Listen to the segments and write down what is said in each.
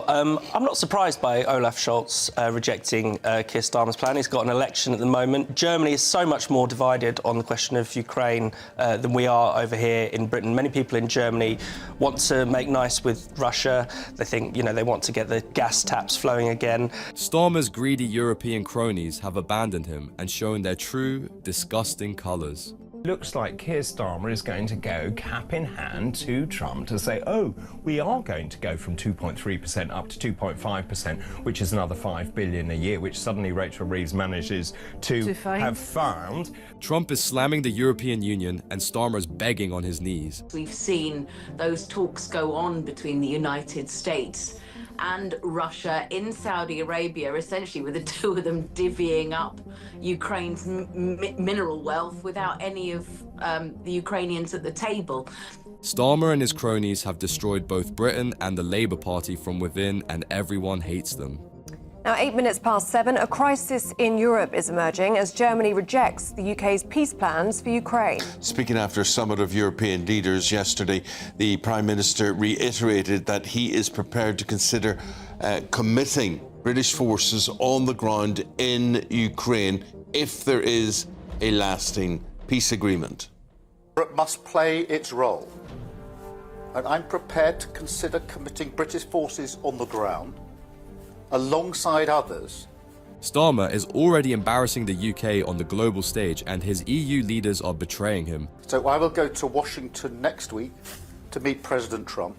I'm not surprised by Olaf Scholz rejecting Keir Starmer's plan. He's got an election at the moment. Germany is so much more divided on the question of Ukraine than we are over here in Britain. Many people in Germany want to make nice with Russia. They think, they want to get the gas taps flowing again. Starmer's greedy European cronies have abandoned him and shown their true, disgusting colours. Looks like Keir Starmer is going to go cap in hand to Trump to say, oh, we are going to go from 2.3% up to 2.5%, which is another $5 billion a year, which suddenly Rachel Reeves manages to have found. Trump is slamming the European Union and Starmer's begging on his knees. We've seen those talks go on between the United States and Russia in Saudi Arabia, essentially with the two of them divvying up Ukraine's mineral wealth without any of the Ukrainians at the table. Starmer and his cronies have destroyed both Britain and the Labour Party from within, and everyone hates them. Now, 8 minutes past 7, a crisis in Europe is emerging as Germany rejects the UK's peace plans for Ukraine. Speaking after a summit of European leaders yesterday, the Prime Minister reiterated that he is prepared to consider committing British forces on the ground in Ukraine if there is a lasting peace agreement. Europe must play its role, and I'm prepared to consider committing British forces on the ground alongside others. Starmer is already embarrassing the UK on the global stage, and his EU leaders are betraying him. So I will go to Washington next week to meet President Trump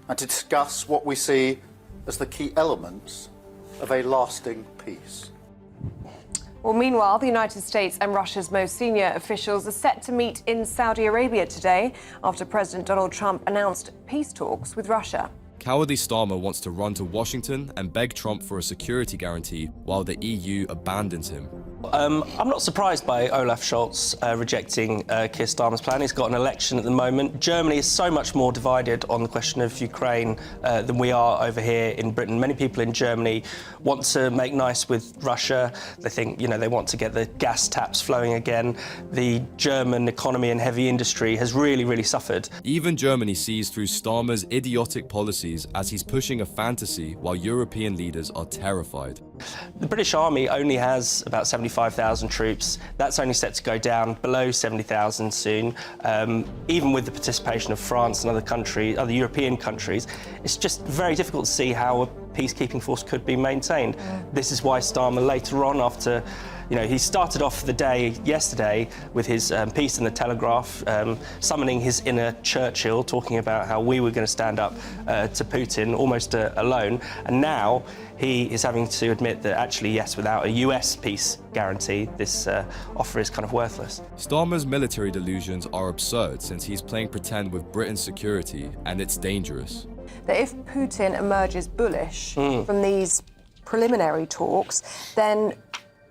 and to discuss what we see as the key elements of a lasting peace. Well, meanwhile, the United States and Russia's most senior officials are set to meet in Saudi Arabia today after President Donald Trump announced peace talks with Russia. Cowardly Starmer wants to run to Washington and beg Trump for a security guarantee while the EU abandons him. I'm not surprised by Olaf Scholz rejecting Keir Starmer's plan. He's got an election at the moment. Germany is so much more divided on the question of Ukraine than we are over here in Britain. Many people in Germany want to make nice with Russia. They think, they want to get the gas taps flowing again. The German economy and heavy industry has really suffered. Even Germany sees through Starmer's idiotic policies as he's pushing a fantasy while European leaders are terrified. The British Army only has about 75,000 troops. That's only set to go down below 70,000 soon. Even with the participation of France and other European countries, it's just very difficult to see how a peacekeeping force could be maintained. This is why Starmer later on, after he started off the day yesterday with his piece in the Telegraph, summoning his inner Churchill, talking about how we were going to stand up to Putin almost alone. And now he is having to admit that actually, yes, without a US peace guarantee, this offer is kind of worthless. Starmer's military delusions are absurd since he's playing pretend with Britain's security, and it's dangerous. That if Putin emerges bullish from these preliminary talks, then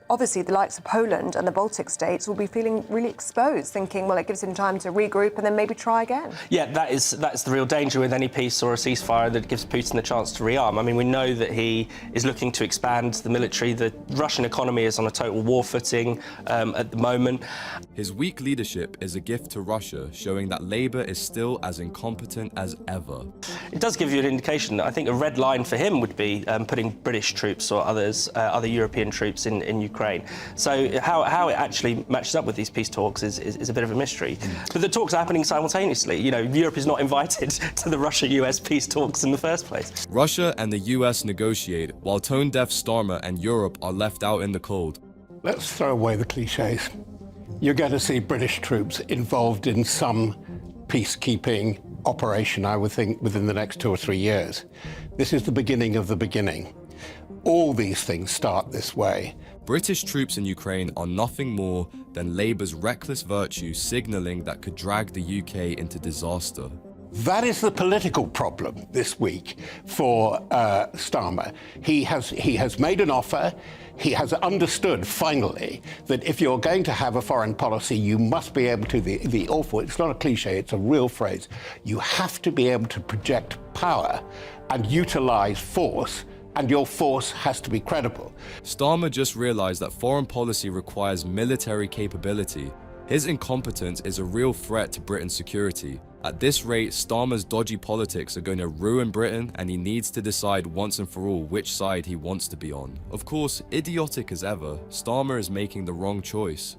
obviously the likes of Poland and the Baltic states will be feeling really exposed, thinking, well, it gives him time to regroup and then maybe try again. Yeah, that's the real danger with any peace or a ceasefire, that it gives Putin the chance to rearm. I mean, we know that he is looking to expand the military. The Russian economy is on a total war footing at the moment. His weak leadership is a gift to Russia, showing that Labour is still as incompetent as ever. It does give you an indication. I think a red line for him would be putting British troops or other European troops in Ukraine. So how it actually matches up with these peace talks is a bit of a mystery. But the talks are happening simultaneously. Europe is not invited to the Russia-US peace talks in the first place. Russia and the US negotiate, while tone-deaf Starmer and Europe are left out in the cold. Let's throw away the cliches. You're going to see British troops involved in some peacekeeping operation, I would think, within the next 2 or 3 years. This is the beginning of the beginning. All these things start this way. British troops in Ukraine are nothing more than Labour's reckless virtue signalling that could drag the UK into disaster. That is the political problem this week for Starmer. He has made an offer. He has understood, finally, that if you're going to have a foreign policy, you must be able to, the awful, it's not a cliche, it's a real phrase, you have to be able to project power and utilize force, and your force has to be credible. Starmer just realized that foreign policy requires military capability. His incompetence is a real threat to Britain's security. At this rate, Starmer's dodgy politics are going to ruin Britain, and he needs to decide once and for all which side he wants to be on. Of course, idiotic as ever, Starmer is making the wrong choice.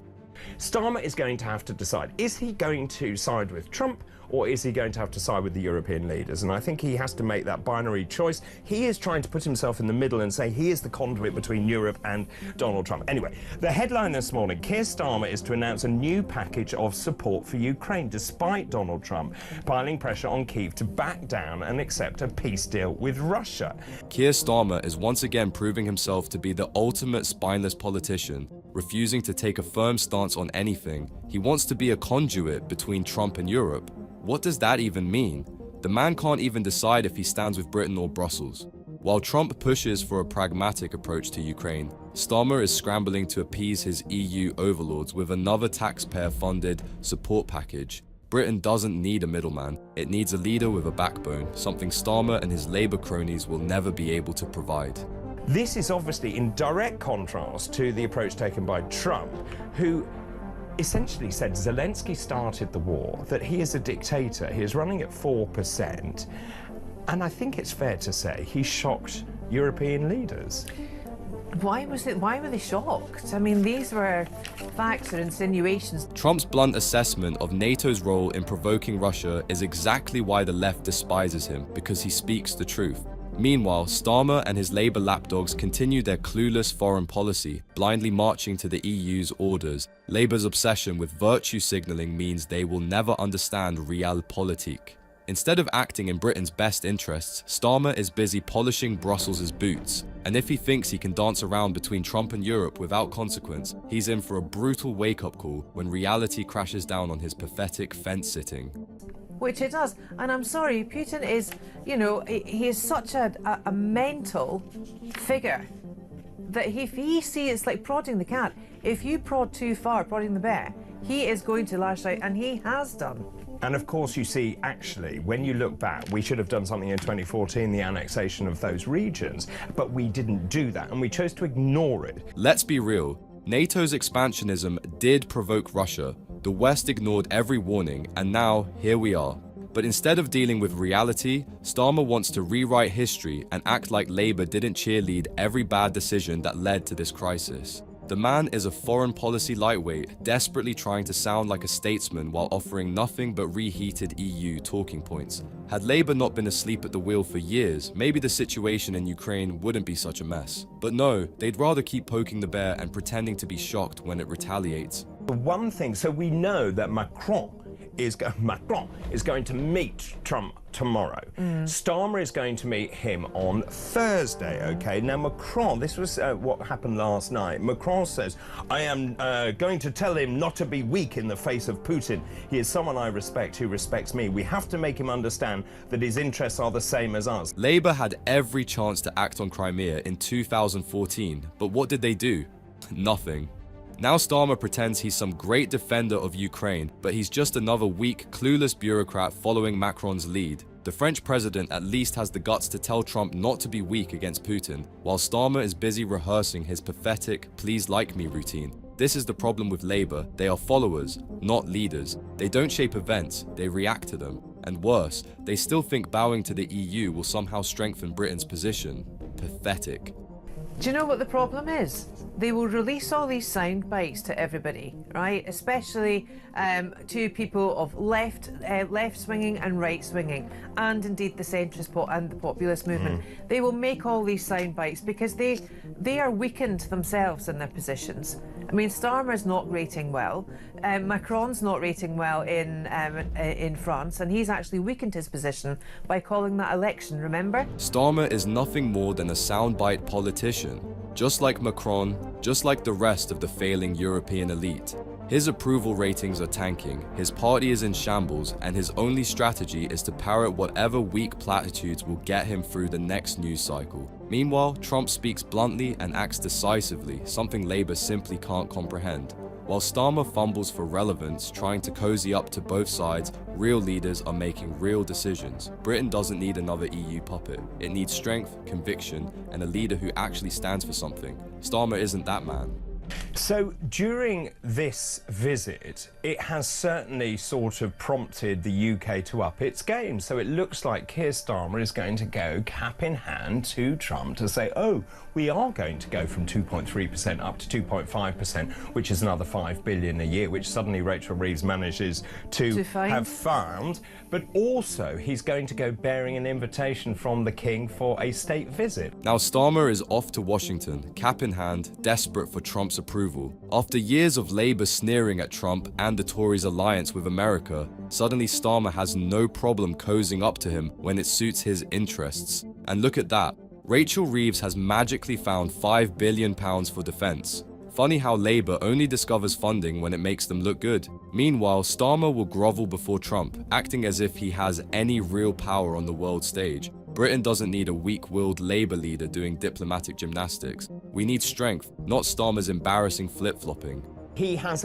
Starmer is going to have to decide, is he going to side with Trump or is he going to have to side with the European leaders? And I think he has to make that binary choice. He is trying to put himself in the middle and say he is the conduit between Europe and Donald Trump. Anyway, the headline this morning, Keir Starmer is to announce a new package of support for Ukraine, despite Donald Trump piling pressure on Kyiv to back down and accept a peace deal with Russia. Keir Starmer is once again proving himself to be the ultimate spineless politician, refusing to take a firm stance on anything. He wants to be a conduit between Trump and Europe. What does that even mean? The man can't even decide if he stands with Britain or Brussels. While Trump pushes for a pragmatic approach to Ukraine, Starmer is scrambling to appease his EU overlords with another taxpayer-funded support package. Britain doesn't need a middleman, it needs a leader with a backbone, something Starmer and his Labour cronies will never be able to provide. This is obviously in direct contrast to the approach taken by Trump, who essentially said Zelensky started the war, that he is a dictator, he is running at 4%, and I think it's fair to say he shocked European leaders. Why were they shocked? I mean, these were facts or insinuations. Trump's blunt assessment of NATO's role in provoking Russia is exactly why the left despises him, because he speaks the truth. Meanwhile, Starmer and his Labour lapdogs continue their clueless foreign policy, blindly marching to the EU's orders. Labour's obsession with virtue signalling means they will never understand realpolitik. Instead of acting in Britain's best interests, Starmer is busy polishing Brussels' boots. And if he thinks he can dance around between Trump and Europe without consequence, he's in for a brutal wake-up call when reality crashes down on his pathetic fence-sitting. Which it does. And I'm sorry, Putin is, he is such a mental figure that if he sees, it's like prodding the cat. If you prod too far, prodding the bear, he is going to lash out, and he has done. And of course, you see, actually, when you look back, we should have done something in 2014, the annexation of those regions, but we didn't do that, and we chose to ignore it. Let's be real. NATO's expansionism did provoke Russia. The West ignored every warning, and now, here we are. But instead of dealing with reality, Starmer wants to rewrite history and act like Labour didn't cheerlead every bad decision that led to this crisis. The man is a foreign policy lightweight, desperately trying to sound like a statesman while offering nothing but reheated EU talking points. Had Labour not been asleep at the wheel for years, maybe the situation in Ukraine wouldn't be such a mess. But no, they'd rather keep poking the bear and pretending to be shocked when it retaliates. One thing, so we know that Macron is going to meet Trump tomorrow. Starmer is going to meet him on Thursday, okay? Now, Macron, this was what happened last night. Macron says, I am going to tell him not to be weak in the face of Putin. He is someone I respect who respects me. We have to make him understand that his interests are the same as ours. Labour had every chance to act on Crimea in 2014, but what did they do? Nothing. Now Starmer pretends he's some great defender of Ukraine, but he's just another weak, clueless bureaucrat following Macron's lead. The French president at least has the guts to tell Trump not to be weak against Putin, while Starmer is busy rehearsing his pathetic "please like me" routine. This is the problem with Labour. They are followers, not leaders. They don't shape events, they react to them. And worse, they still think bowing to the EU will somehow strengthen Britain's position. Pathetic. Do you know what the problem is? They will release all these sound bites to everybody, right? Especially to people of left swinging and right swinging, and indeed the centrist and the populist movement. They will make all these sound bites because they are weakened themselves in their positions. I mean, Starmer's not rating well. Macron's not rating well in France, and he's actually weakened his position by calling that election, remember? Starmer is nothing more than a soundbite politician. Just like Macron, just like the rest of the failing European elite. His approval ratings are tanking, his party is in shambles, and his only strategy is to parrot whatever weak platitudes will get him through the next news cycle. Meanwhile, Trump speaks bluntly and acts decisively, something Labour simply can't comprehend. While Starmer fumbles for relevance, trying to cozy up to both sides, real leaders are making real decisions. Britain doesn't need another EU puppet. It needs strength, conviction, and a leader who actually stands for something. Starmer isn't that man. So during this visit, it has certainly sort of prompted the UK to up its game. So it looks like Keir Starmer is going to go cap in hand to Trump to say, oh, we are going to go from 2.3% up to 2.5%, which is another $5 billion a year, which suddenly Rachel Reeves manages to have found. But also, he's going to go bearing an invitation from the King for a state visit. Now Starmer is off to Washington, cap in hand, desperate for Trump's approval. After years of Labour sneering at Trump and the Tories' alliance with America, suddenly Starmer has no problem cozying up to him when it suits his interests. And look at that. Rachel Reeves has magically found £5 billion for defence. Funny how Labour only discovers funding when it makes them look good. Meanwhile, Starmer will grovel before Trump, acting as if he has any real power on the world stage. Britain doesn't need a weak-willed Labour leader doing diplomatic gymnastics. We need strength, not Starmer's embarrassing flip-flopping.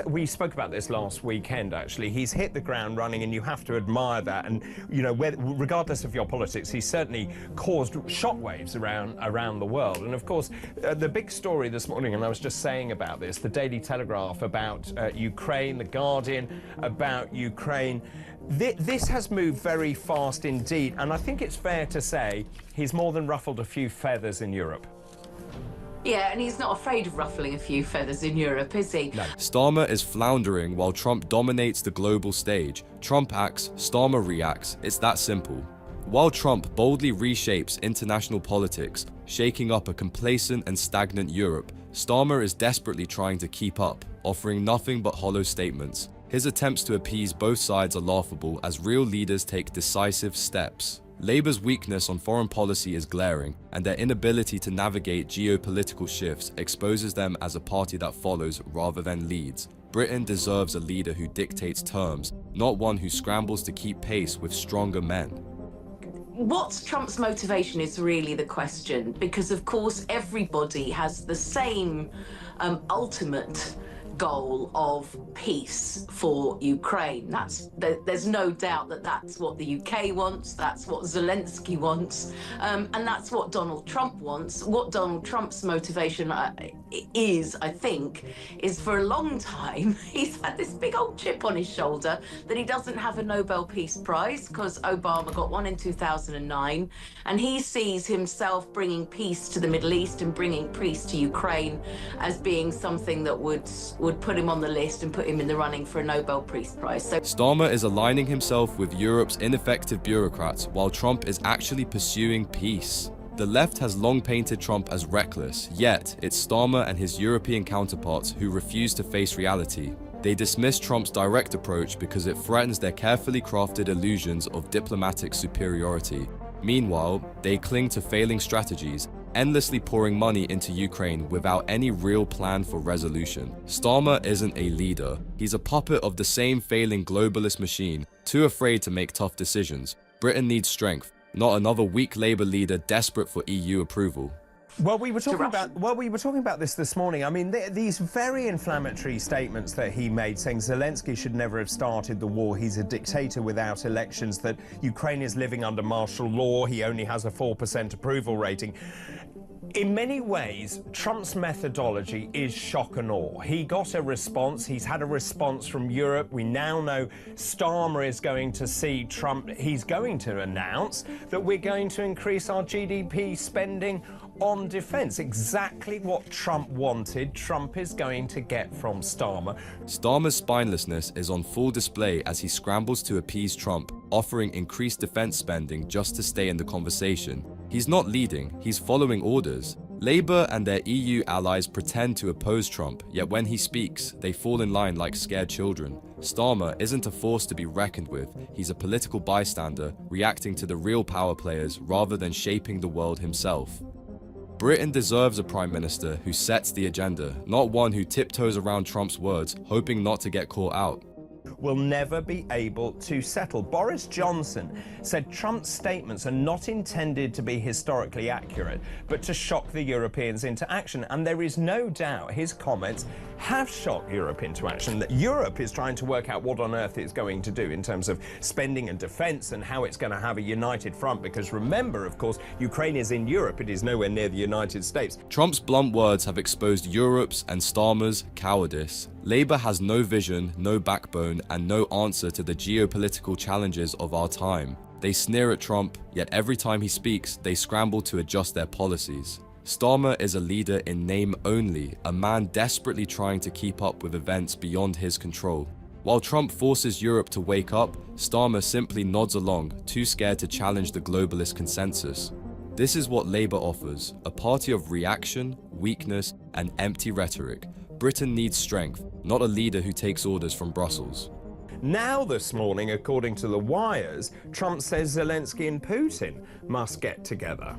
We spoke about this last weekend, actually. He's hit the ground running, and you have to admire that. And, you know, regardless of your politics, he's certainly caused shockwaves around the world. And, of course, the big story this morning, and I was just saying about this, the Daily Telegraph about Ukraine, the Guardian about Ukraine. This has moved very fast indeed, and I think it's fair to say he's more than ruffled a few feathers in Europe. Yeah, and he's not afraid of ruffling a few feathers in Europe, is he? No. Starmer is floundering while Trump dominates the global stage. Trump acts, Starmer reacts. It's that simple. While Trump boldly reshapes international politics, shaking up a complacent and stagnant Europe, Starmer is desperately trying to keep up, offering nothing but hollow statements. His attempts to appease both sides are laughable as real leaders take decisive steps. Labour's weakness on foreign policy is glaring, and their inability to navigate geopolitical shifts exposes them as a party that follows rather than leads. Britain deserves a leader who dictates terms, not one who scrambles to keep pace with stronger men. What's Trump's motivation is really the question, because of course everybody has the same ultimate goal of peace for Ukraine. There's no doubt that that's what the UK wants, that's what Zelensky wants, and that's what Donald Trump wants. What Donald Trump's motivation is, I think, is for a long time he's had this big old chip on his shoulder that he doesn't have a Nobel Peace Prize because Obama got one in 2009, and he sees himself bringing peace to the Middle East and bringing peace to Ukraine as being something that would put him on the list and put him in the running for a Nobel Peace Prize. So Starmer is aligning himself with Europe's ineffective bureaucrats while Trump is actually pursuing peace. The left has long painted Trump as reckless, yet it's Starmer and his European counterparts who refuse to face reality. They dismiss Trump's direct approach because it threatens their carefully crafted illusions of diplomatic superiority. Meanwhile, they cling to failing strategies, endlessly pouring money into Ukraine without any real plan for resolution. Starmer isn't a leader. He's a puppet of the same failing globalist machine, too afraid to make tough decisions. Britain needs strength, not another weak Labour leader desperate for EU approval. Well, we were talking about this morning. I mean, these very inflammatory statements that he made, saying Zelensky should never have started the war, he's a dictator without elections, that Ukraine is living under martial law, he only has a 4% approval rating. In many ways, Trump's methodology is shock and awe. He got a response. He's had a response from Europe. We now know Starmer is going to see Trump. He's going to announce that we're going to increase our GDP spending on defense. Exactly what Trump wanted, Trump is going to get from Starmer. Starmer's spinelessness is on full display as he scrambles to appease Trump, offering increased defense spending just to stay in the conversation. He's not leading, he's following orders. Labour and their EU allies pretend to oppose Trump, yet when he speaks, they fall in line like scared children. Starmer isn't a force to be reckoned with, he's a political bystander, reacting to the real power players rather than shaping the world himself. Britain deserves a prime minister who sets the agenda, not one who tiptoes around Trump's words, hoping not to get caught out. will never be able to settle. Boris Johnson said Trump's statements are not intended to be historically accurate, but to shock the Europeans into action. And there is no doubt his comments have shocked Europe into action, that Europe is trying to work out what on earth it's going to do in terms of spending and defence and how it's going to have a united front. Because remember, of course, Ukraine is in Europe, it is nowhere near the United States. Trump's blunt words have exposed Europe's and Starmer's cowardice. Labour has no vision, no backbone, and no answer to the geopolitical challenges of our time. They sneer at Trump, yet every time he speaks, they scramble to adjust their policies. Starmer is a leader in name only, a man desperately trying to keep up with events beyond his control. While Trump forces Europe to wake up, Starmer simply nods along, too scared to challenge the globalist consensus. This is what Labour offers, a party of reaction, weakness, and empty rhetoric. Britain needs strength, not a leader who takes orders from Brussels. Now this morning, according to the wires, Trump says Zelensky and Putin must get together.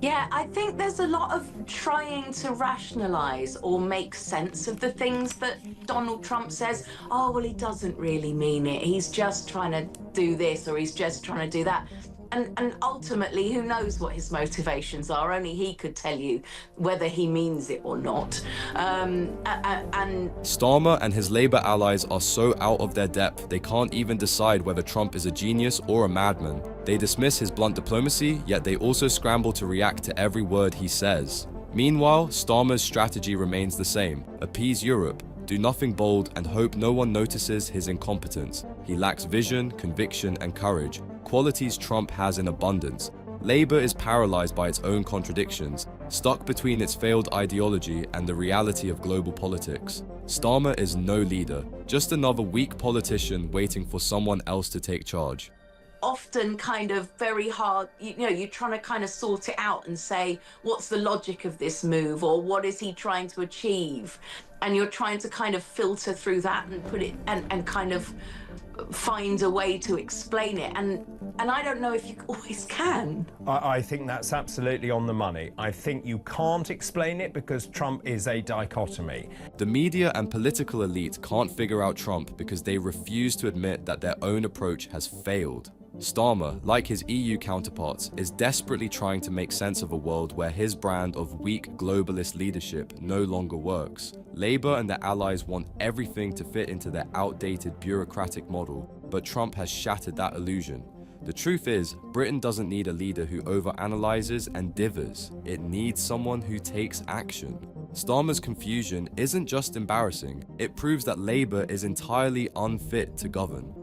Yeah, I think there's a lot of trying to rationalise or make sense of the things that Donald Trump says. Oh, well, he doesn't really mean it. He's just trying to do this or he's just trying to do that. And ultimately, who knows what his motivations are? Only he could tell you whether he means it or not. Starmer and his Labour allies are so out of their depth, they can't even decide whether Trump is a genius or a madman. They dismiss his blunt diplomacy, yet they also scramble to react to every word he says. Meanwhile, Starmer's strategy remains the same: appease Europe, do nothing bold, and hope no one notices his incompetence. He lacks vision, conviction, and courage, qualities Trump has in abundance. Labour is paralysed by its own contradictions, stuck between its failed ideology and the reality of global politics. Starmer is no leader, just another weak politician waiting for someone else to take charge. Often kind of very hard, you're trying to kind of sort it out and say, what's the logic of this move, or what is he trying to achieve? And you're trying to kind of filter through that and put it and kind of find a way to explain it. And I don't know if you always can. I think that's absolutely on the money. I think you can't explain it because Trump is a dichotomy. The media and political elite can't figure out Trump because they refuse to admit that their own approach has failed. Starmer, like his EU counterparts, is desperately trying to make sense of a world where his brand of weak globalist leadership no longer works. Labour and their allies want everything to fit into their outdated bureaucratic model, but Trump has shattered that illusion. The truth is, Britain doesn't need a leader who overanalyzes and divers. It needs someone who takes action. Starmer's confusion isn't just embarrassing, it proves that Labour is entirely unfit to govern.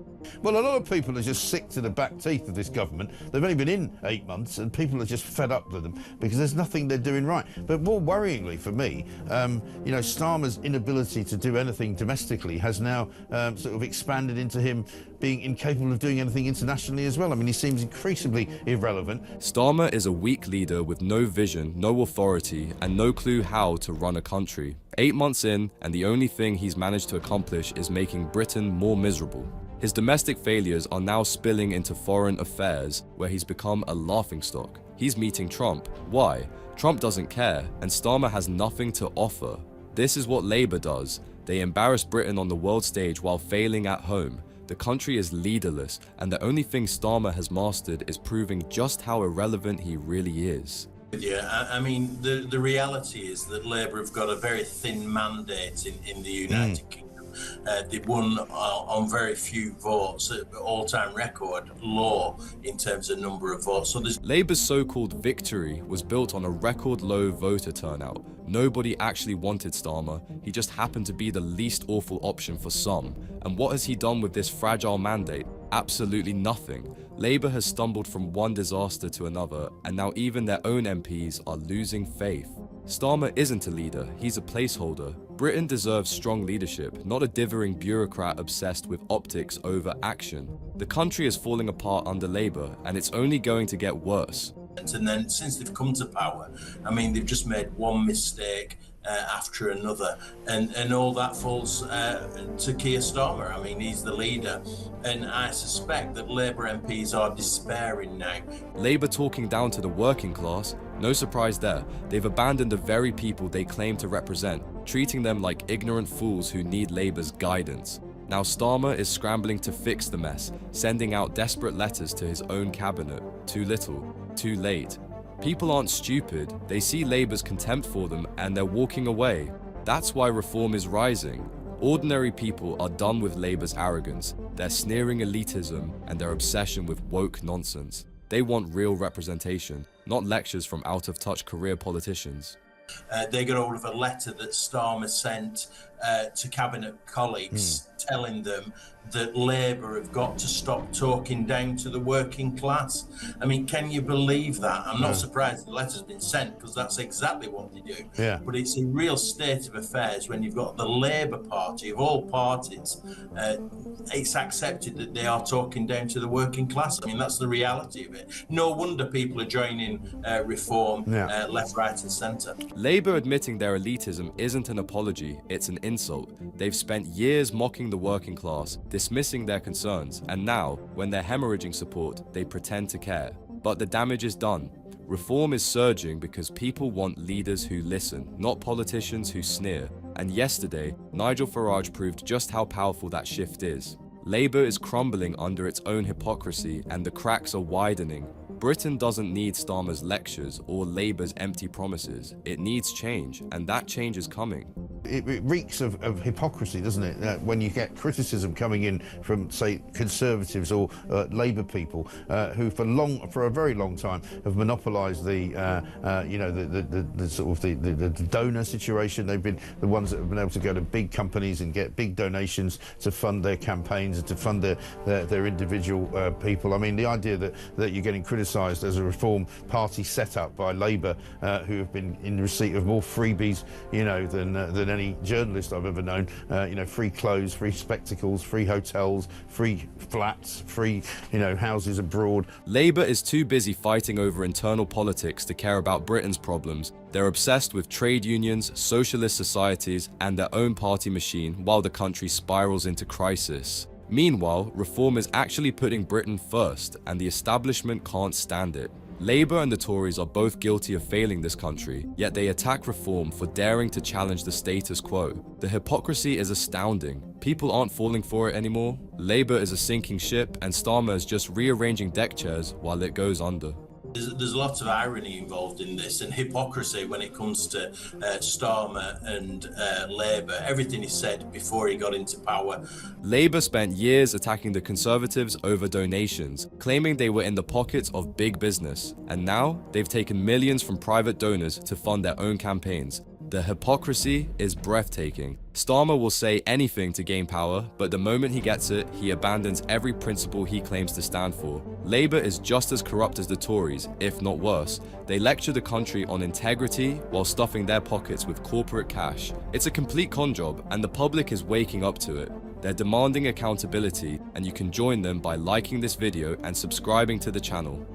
Well, a lot of people are just sick to the back teeth of this government. They've only been in 8 months and people are just fed up with them because there's nothing they're doing right. But more worryingly for me, Starmer's inability to do anything domestically has now sort of expanded into him being incapable of doing anything internationally as well. I mean, he seems increasingly irrelevant. Starmer is a weak leader with no vision, no authority, and no clue how to run a country. 8 months in, and the only thing he's managed to accomplish is making Britain more miserable. His domestic failures are now spilling into foreign affairs, where he's become a laughingstock. He's meeting Trump. Why? Trump doesn't care, and Starmer has nothing to offer. This is what Labour does. They embarrass Britain on the world stage while failing at home. The country is leaderless, and the only thing Starmer has mastered is proving just how irrelevant he really is. Yeah, I mean, the reality is that Labour have got a very thin mandate in the United Kingdom. They won on very few votes, all-time record low in terms of number of votes. So Labour's so-called victory was built on a record low voter turnout. Nobody actually wanted Starmer, he just happened to be the least awful option for some. And what has he done with this fragile mandate? Absolutely nothing. Labour has stumbled from one disaster to another, and now even their own MPs are losing faith. Starmer isn't a leader, he's a placeholder. Britain deserves strong leadership, not a dithering bureaucrat obsessed with optics over action. The country is falling apart under Labour, and it's only going to get worse. And then since they've come to power, I mean, they've just made one mistake after another, and all that falls to Keir Starmer. I mean, he's the leader, and I suspect that Labour MPs are despairing now. Labour talking down to the working class? No surprise there. They've abandoned the very people they claim to represent, treating them like ignorant fools who need Labour's guidance. Now Starmer is scrambling to fix the mess, sending out desperate letters to his own cabinet. Too little, too late. People aren't stupid, they see Labour's contempt for them and they're walking away. That's why reform is rising. Ordinary people are done with Labour's arrogance, their sneering elitism, and their obsession with woke nonsense. They want real representation, not lectures from out-of-touch career politicians. They got hold of a letter that Starmer sent to cabinet colleagues telling them that Labour have got to stop talking down to the working class. I mean, can you believe that? I'm not surprised the letter's been sent, because that's exactly what they do. Yeah. But it's a real state of affairs when you've got the Labour Party, of all parties, it's accepted that they are talking down to the working class. I mean, that's the reality of it. No wonder people are joining reform left, right and centre. Labour admitting their elitism isn't an apology, it's an insult. They've spent years mocking the working class, dismissing their concerns, and now, when they're hemorrhaging support, they pretend to care. But the damage is done. Reform is surging because people want leaders who listen, not politicians who sneer. And yesterday, Nigel Farage proved just how powerful that shift is. Labour is crumbling under its own hypocrisy and the cracks are widening. Britain doesn't need Starmer's lectures or Labour's empty promises. It needs change, and that change is coming. It reeks of hypocrisy, doesn't it? When you get criticism coming in from, say, Conservatives or Labour people who, for a very long time, have monopolised the sort of the donor situation. They've been the ones that have been able to go to big companies and get big donations to fund their campaigns and to fund their individual people. I mean, the idea that you're getting criticised as a reform party set up by Labour, who have been in receipt of more freebies, than any journalist I've ever known. Free clothes, free spectacles, free hotels, free flats, free, houses abroad. Labour is too busy fighting over internal politics to care about Britain's problems. They're obsessed with trade unions, socialist societies, and their own party machine while the country spirals into crisis. Meanwhile, reform is actually putting Britain first, and the establishment can't stand it. Labour and the Tories are both guilty of failing this country, yet they attack reform for daring to challenge the status quo. The hypocrisy is astounding. People aren't falling for it anymore. Labour is a sinking ship, and Starmer is just rearranging deck chairs while it goes under. There's lots of irony involved in this, and hypocrisy when it comes to Starmer and Labour. Everything he said before he got into power. Labour spent years attacking the Conservatives over donations, claiming they were in the pockets of big business. And now, they've taken millions from private donors to fund their own campaigns. The hypocrisy is breathtaking. Starmer will say anything to gain power, but the moment he gets it, he abandons every principle he claims to stand for. Labour is just as corrupt as the Tories, if not worse. They lecture the country on integrity while stuffing their pockets with corporate cash. It's a complete con job, and the public is waking up to it. They're demanding accountability, and you can join them by liking this video and subscribing to the channel.